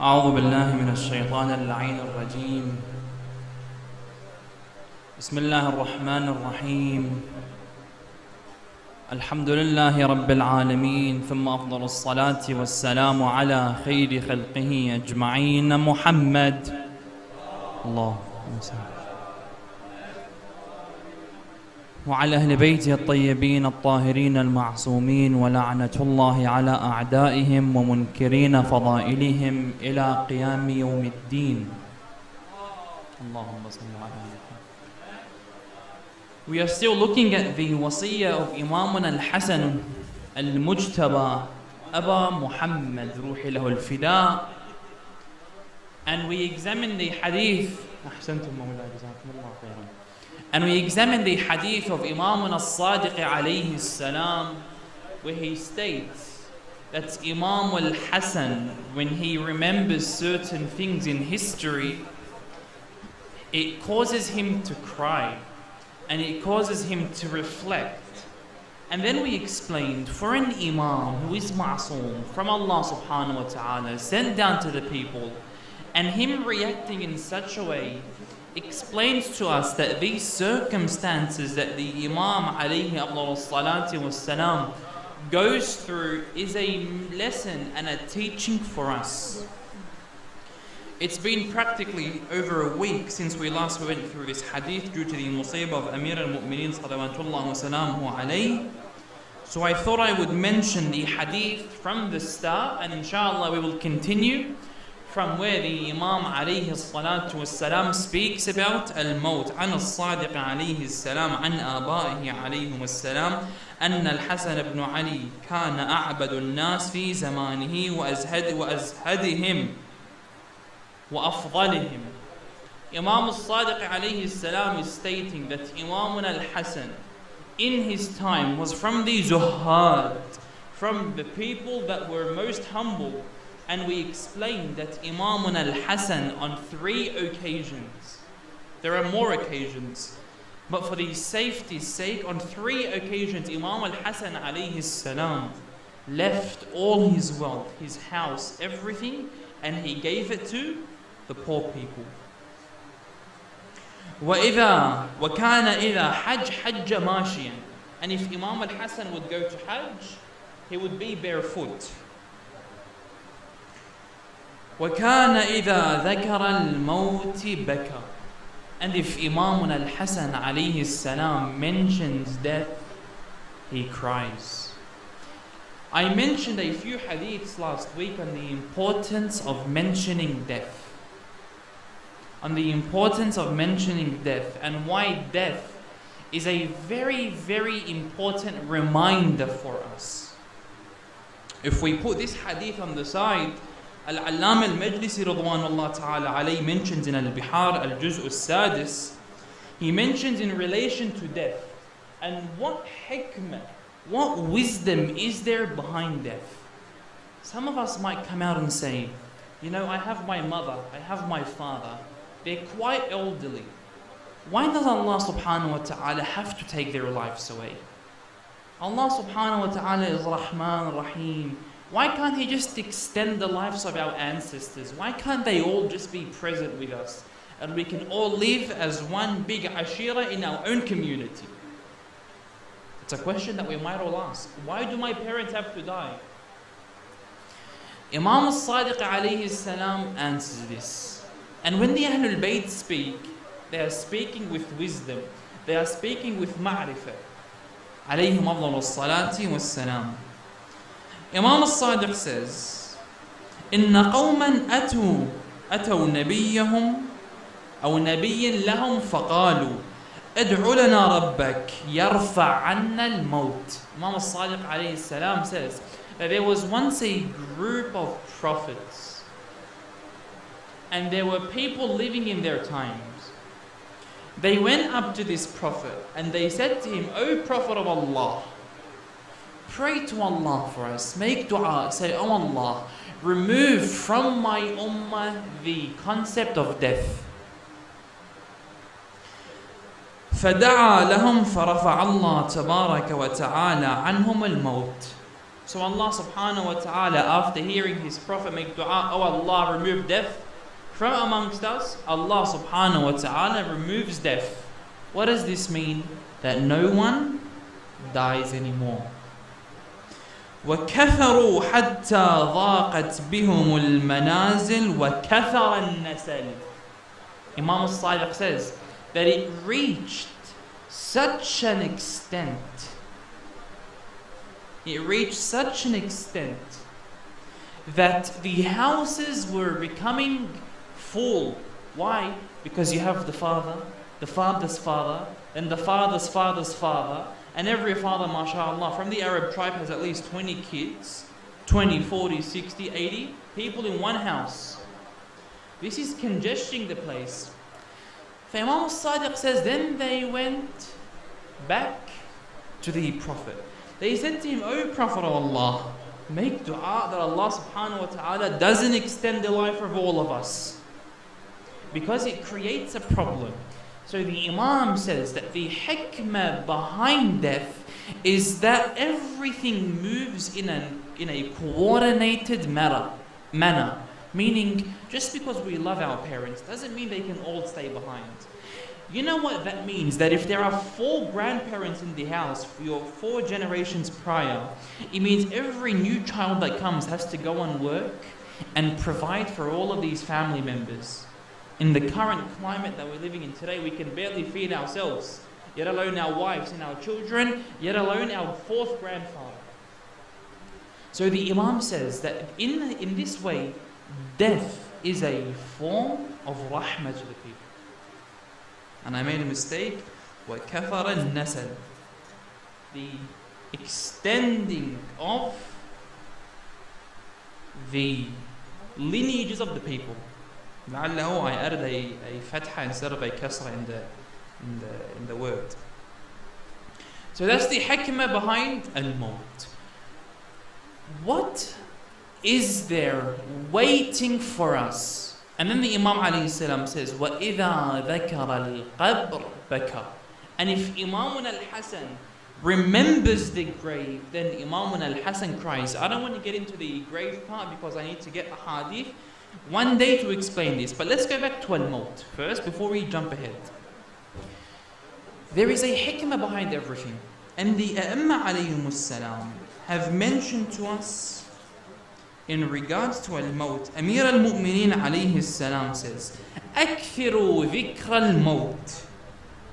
أعوذ بالله من الشيطان اللعين الرجيم. بسم الله الرحمن الرحيم. الحمد لله رب العالمين، ثم أفضل الصلاة والسلام على خير خلقه أجمعين محمد. اللهم صل وعلى أهل بيته الطيبين الطاهرين المعصومين، ولعنة الله على أعدائهم ومنكرين فضائلهم إلى قيام يوم الدين. اللهم صل على محمد. We are still looking at the wasiyah of Imam al-Hassan المجتبى أبا محمد روح له الفداء, and we examine the hadith. أحسنتم مولاي جزاكم الله خيرا. And we examine the hadith of Imam al-Sadiq alayhi salam, where he states that Imam al-Hassan, when he remembers certain things in history, it causes him to cry and it causes him to reflect. And then we explained, for an Imam who is ma'soom from Allah subhanahu wa ta'ala, sent down to the people, and him reacting in such a way explains to us that these circumstances that the Imam alayhi salatu wassalam goes through is a lesson and a teaching for us. It's been practically over a week since we last went through this hadith due to the musibah of Amir al-Mu'mineen salawatullah wa salamuhu alayhi. So I thought I would mention the hadith from the start, and inshallah we will continue from where the Imam alayhi salatu wassalam speaks about al-maut. An al-Sadiq alayhi salam an abaihi alayhi wassalam أن الحسن بن علي كان أعبد الناس في زمانه وأزهدهم وأفضلهم. Imam al-Sadiq alayhi salam is stating that Imam al-Hasan in his time was from the zuhad, from the people that were most humble. And we explained that Imam al-Hasan on 3 occasions, there are more occasions, but for the safety's sake, on 3 occasions Imam al-Hasan alayhi salam left all his wealth, his house, everything, and he gave it to the poor people. وَكَانَ إِذَا حَجَّ مَاشِيًا. And if Imam al-Hasan would go to Hajj, he would be barefoot. وَكَانَ إِذَا ذَكَرَ الْمَوْتِ بَكَى. And if Imam al-Hasan alayhi salam mentions death, he cries. I mentioned a few hadiths last week on the importance of mentioning death. On the importance of mentioning death, and why death is a very, very important reminder for us. If we put this hadith on the side, Al-Allama al-Majlisi radwanullah ta'ala alayhi mentions in al-Bihar al-Juz' al-Sadis, he mentions in relation to death, and what hikmah, what wisdom is there behind death. Some of us might come out and say, you know, I have my mother, I have my father, they're quite elderly. Why does Allah subhanahu wa ta'ala have to take their lives away? Allah subhanahu wa ta'ala is Rahman Rahim. Why can't He just extend the lives of our ancestors? Why can't they all just be present with us? And we can all live as one big ashira in our own community. It's a question that we might all ask. Why do my parents have to die? Imam al-Sadiq alayhi salam answers this. And when the Ahlul Bayt speak, they are speaking with wisdom. They are speaking with ma'rifah. Alayhim afdalu salati was salam. Imam al-Sadiq says, إن قوما أتوا نبيهم أو نبي لهم فقالوا ادع لنا ربك يرفع عنا الموت. Imam al-Sadiq alayhi salam says that there was once a group of prophets, and there were people living in their times. They went up to this prophet and they said to him, O Prophet of Allah, pray to Allah for us, make dua, say, oh Allah, remove from my ummah the concept of death. فدعا لهم فرفع الله تبارك وتعالى عنهم الموت. So Allah subhanahu wa ta'ala, after hearing his Prophet make dua, oh Allah, remove death from amongst us, Allah subhanahu wa ta'ala removes death. What does this mean? That no one dies anymore. وَكَثَرُوا حَتَّى ضَاقَتْ بِهُمُ الْمَنَازِلُ وَكَثَرَ النَّسَلِ. Imam al-Sadiq says that it reached such an extent. It reached such an extent that the houses were becoming full. Why? Because you have the father, the father's father, and the father's father's father, and every father, mashallah, from the Arab tribe has at least 20 kids, 20, 40, 60, 80 people in one house. This is congesting the place. Imam al-Sadiq says, then they went back to the Prophet. They said to him, O Prophet of Allah, make dua that Allah subhanahu wa ta'ala doesn't extend the life of all of us, because it creates a problem. So the Imam says that the hikmah behind death is that everything moves in a coordinated manner. Meaning, just because we love our parents doesn't mean they can all stay behind. You know what that means? That if there are 4 grandparents in the house for your 4 generations prior, it means every new child that comes has to go and work and provide for all of these family members. In the current climate that we're living in today, we can barely feed ourselves, yet alone our wives and our children, yet alone our 4th grandfather. So the Imam says that in this way, death is a form of rahmah to the people. And I made a mistake. وَكَفَرَ النَّسَلِ. The extending of the lineages of the people. لعله I added a fatha instead of a kasra in the word. So that's the hikmah behind al-maut. What is there waiting for us? And then the Imam alayhi salam says, وَإِذَا ذَكَرَ الْقَبْرِ بَكَى. And if Imam al-Hassan remembers the grave, then Imam al-Hassan cries. I don't want to get into the grave part because I need to get a hadith one day to explain this. But let's go back to al-maut first before we jump ahead. There is a hikmah behind everything. And the Imam alayhimus salam have mentioned to us in regards to al-maut. Amir al-Mu'mineen alayhi salam says, أكثروا ذكر الموت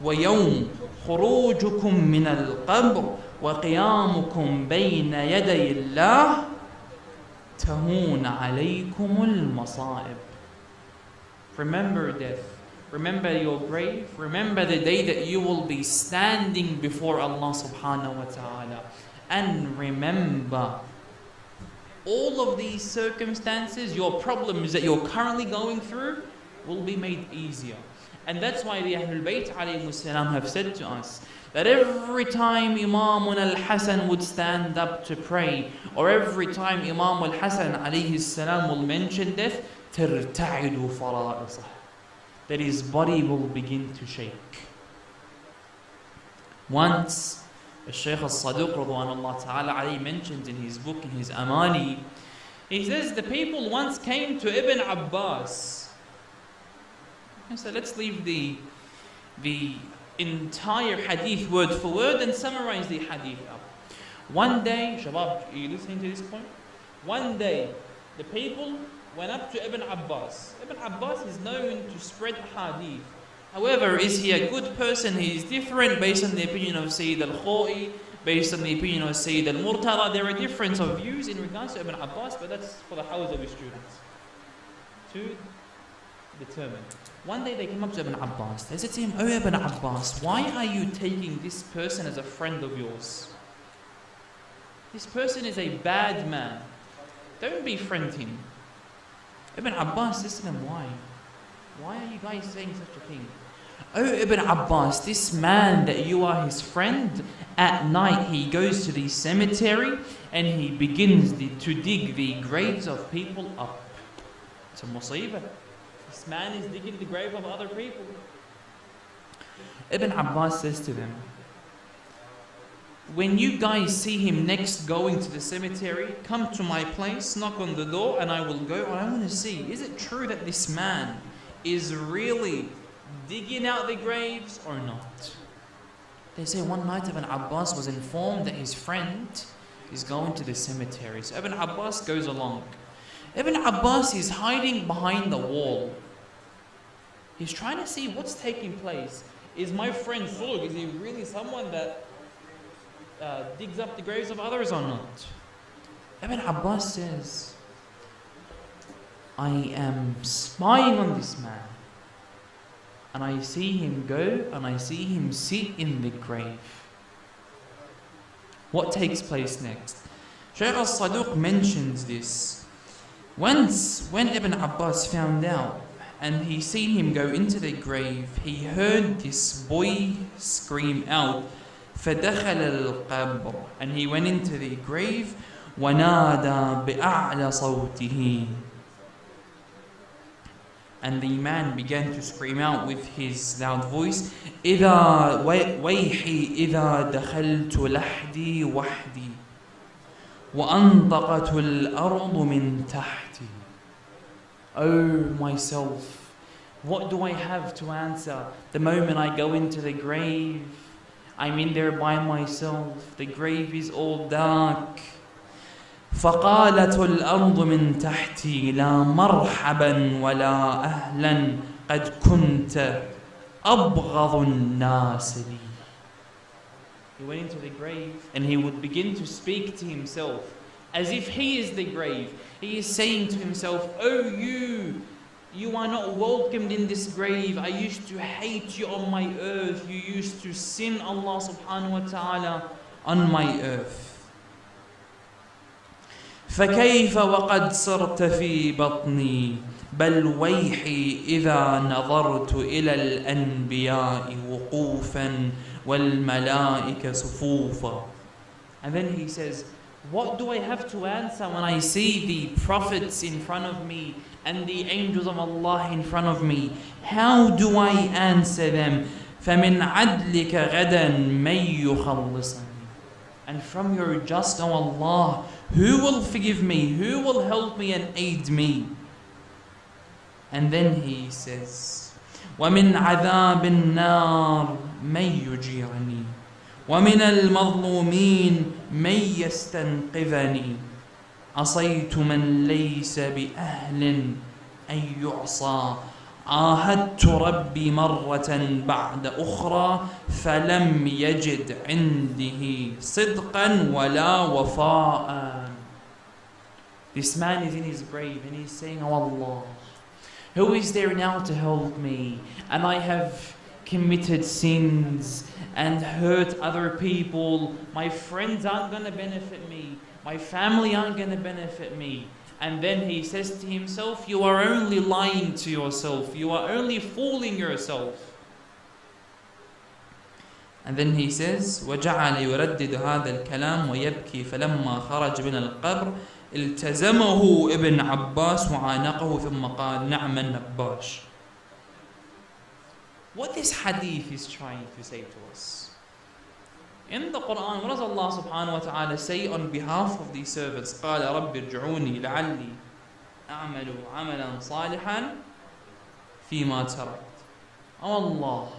ويوم خروجكم من القبر وقيامكم بين يدي الله تهون عليكم المصائب. Remember death. Remember your grave. Remember the day that you will be standing before Allah subhanahu wa ta'ala. And remember all of these circumstances, your problems that you're currently going through will be made easier. And that's why the Ahlul Bayt alayhimus salam have said to us that every time Imam al-Hassan would stand up to pray, or every time Imam al-Hassan alayhi salam will mention death, تَرْتَعِدُ فَرَائِصَهُ, that his body will begin to shake. Once Shaykh al-Saduq radwanullah ta'ala alayhi mentioned in his book, in his Amali, he says the people once came to Ibn Abbas. So let's leave the entire hadith word for word and summarize the hadith up. One day, Shabab, are you listening to this point? One day, the people went up to Ibn Abbas. Ibn Abbas is known to spread hadith. However, is he a good person? He is different based on the opinion of Sayyid al-Khawi, based on the opinion of Sayyid al-Murtada. There are difference of views in regards to Ibn Abbas, but that's for the house of his students to determine. One day they came up to Ibn Abbas. They said to him, "Oh Ibn Abbas, why are you taking this person as a friend of yours? This person is a bad man. Don't befriend him." Ibn Abbas says to them, "Why? Why are you guys saying such a thing?" "Oh Ibn Abbas, this man that you are his friend, at night he goes to the cemetery and he begins to dig the graves of people up." It's a musibah. This man is digging the grave of other people. Ibn Abbas says to them, when you guys see him next going to the cemetery, come to my place, knock on the door, and I will go. And I want to see, is it true that this man is really digging out the graves or not? They say one night Ibn Abbas was informed that his friend is going to the cemetery. So Ibn Abbas goes along. Ibn Abbas is hiding behind the wall. He's trying to see what's taking place. Is my friend Suluk, is he really someone that digs up the graves of others or not? Ibn Abbas says, I am spying on this man, and I see him go and I see him sit in the grave. What takes place next? Shaykh al-Saduq mentions this. Once, when Ibn Abbas found out and he seen him go into the grave, he heard this boy scream out, فَدَخَلَ الْقَبْرِ, and he went into the grave, وَنَادَى بِأَعْلَى صَوْتِهِ, and the man began to scream out with his loud voice, إِذَا وَيْحِي إِذَا دَخَلْتُ لَحْدِي وَحْدِي وَأَنْطَقَتُ الْأَرْضُ مِنْ تَحْتِي. Oh myself, what do I have to answer the moment I go into the grave? I'm in there by myself, the grave is all dark. فقالت الأرض من تحتي لا مرحبا ولا أهلا قد كنت أبغض الناس لي. He went into the grave and he would begin to speak to himself as if he is the grave. He is saying to himself, oh you are not welcomed in this grave. I used to hate you on my earth. You used to sin Allah subhanahu wa ta'ala on my earth. فكيف وقد صرت في بطني بل ويحي إذا نظرت إلى الأنبياء وقوفا والملائكة صفوفا. And then he says, what do I have to answer when I see the prophets in front of me and the angels of Allah in front of me? How do I answer them? فَمِنْ عَدْلِكَ غَدًا مَنْ يُخَلِّصَنِي. And from your just, O Allah, who will forgive me? Who will help me and aid me? And then he says, وَمِنْ عَذَابِ النَّارِ مَنْ يُجِيرَنِي وَمِنَ الْمَظْلُومِينَ مَنْ يَسْتَنْقِذَنِي عَصَيْتُ مَنْ لَيْسَ بِأَهْلٍ أَنْ يُعْصَى عاهدت ربي مرة بعد أخرى فلم يجد عنده صدقا ولا وفاء. This man is in his grave and he's saying, oh Allah, who is there now to help me? And I have committed sins and hurt other people. My friends aren't going to benefit me. My family aren't going to benefit me. And then he says to himself, you are only lying to yourself. You are only fooling yourself. And then he says, وَجَعَلَ يُرَدِّدُ هَذَا الْكَلَامُ وَيَبْكِي فَلَمَّا خَرَجَ مِنَ الْقَبْرِ التزمه ابن عباس وعانقه ثم قال نعم النباش. What this hadith is trying to say to us. In the Quran, what does Allah subhanahu wa ta'ala say on behalf of these servants? قال رب ارجعوني لعلي أعمل عملا صالحا فيما تركت. Oh Allah,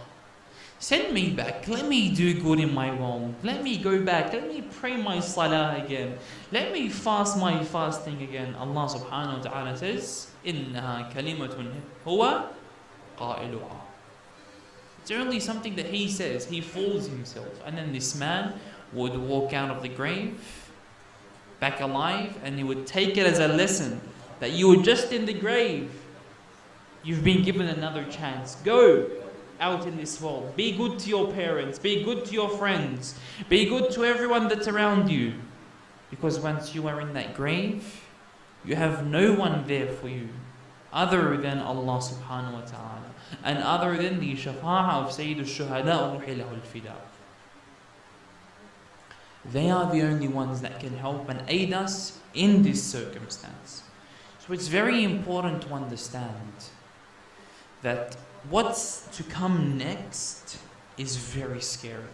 send me back. Let me do good in my wrong. Let me go back. Let me pray my salah again. Let me fast my fasting again. Allah subhanahu wa ta'ala says, إنها كلمة هو قائلها. It's only something that he says. He fools himself. And then this man would walk out of the grave, back alive, and he would take it as a lesson that you were just in the grave. You've been given another chance. Go out in this world. Be good to your parents. Be good to your friends. Be good to everyone that's around you. Because once you are in that grave, you have no one there for you other than Allah subhanahu wa ta'ala, and other than the shafa'ah of Sayyid al-Shuhada ruhi lahu al-fida. They are the only ones that can help and aid us in this circumstance. So it's very important to understand that what's to come next is very scary.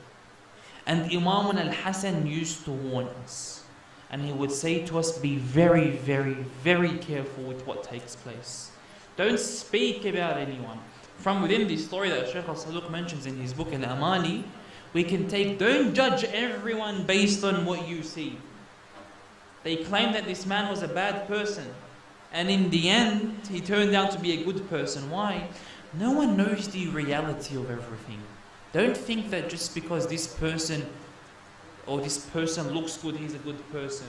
And Imam al-Hassan used to warn us. And he would say to us, be very, very, very careful with what takes place. Don't speak about anyone. From within the story that Shaykh al-Saduq mentions in his book Al-Amali, we can take, don't judge everyone based on what you see. They claim that this man was a bad person. And in the end, he turned out to be a good person. Why? No one knows the reality of everything. Don't think that just because this person looks good, he's a good person.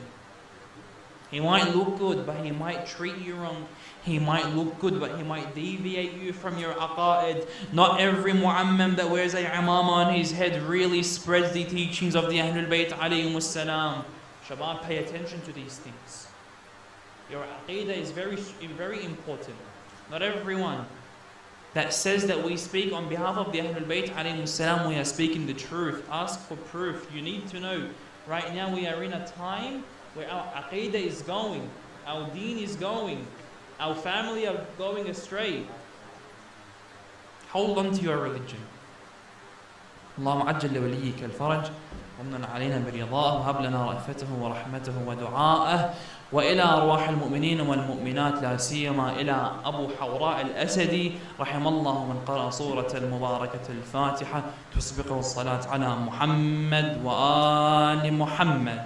He might look good, but he might treat you wrong. He might look good, but he might deviate you from your aqa'id. Not every mu'ammam that wears a imama on his head really spreads the teachings of the Ahlul Bayt alayhimus salam. Shabab, pay attention to these things. Your aqidah is very, very important. Not everyone that says that we speak on behalf of the Ahlul Bayt alayhimus salam, we are speaking the truth. Ask for proof. You need to know. Right now we are in a time where our aqidah is going, our deen is going, our family are going astray. Hold on to your religion. اللهم عجل لوليك الفرج ومن علينا برضاه وهب لنا رأفته ورحمته ودعاءه وإلى أرواح المؤمنين والمؤمنات لا سيما إلى أبو حوراء الأسدي رحم الله من قرأ سورة المباركة الفاتحة تسبقه الصلاة على محمد وآل محمد.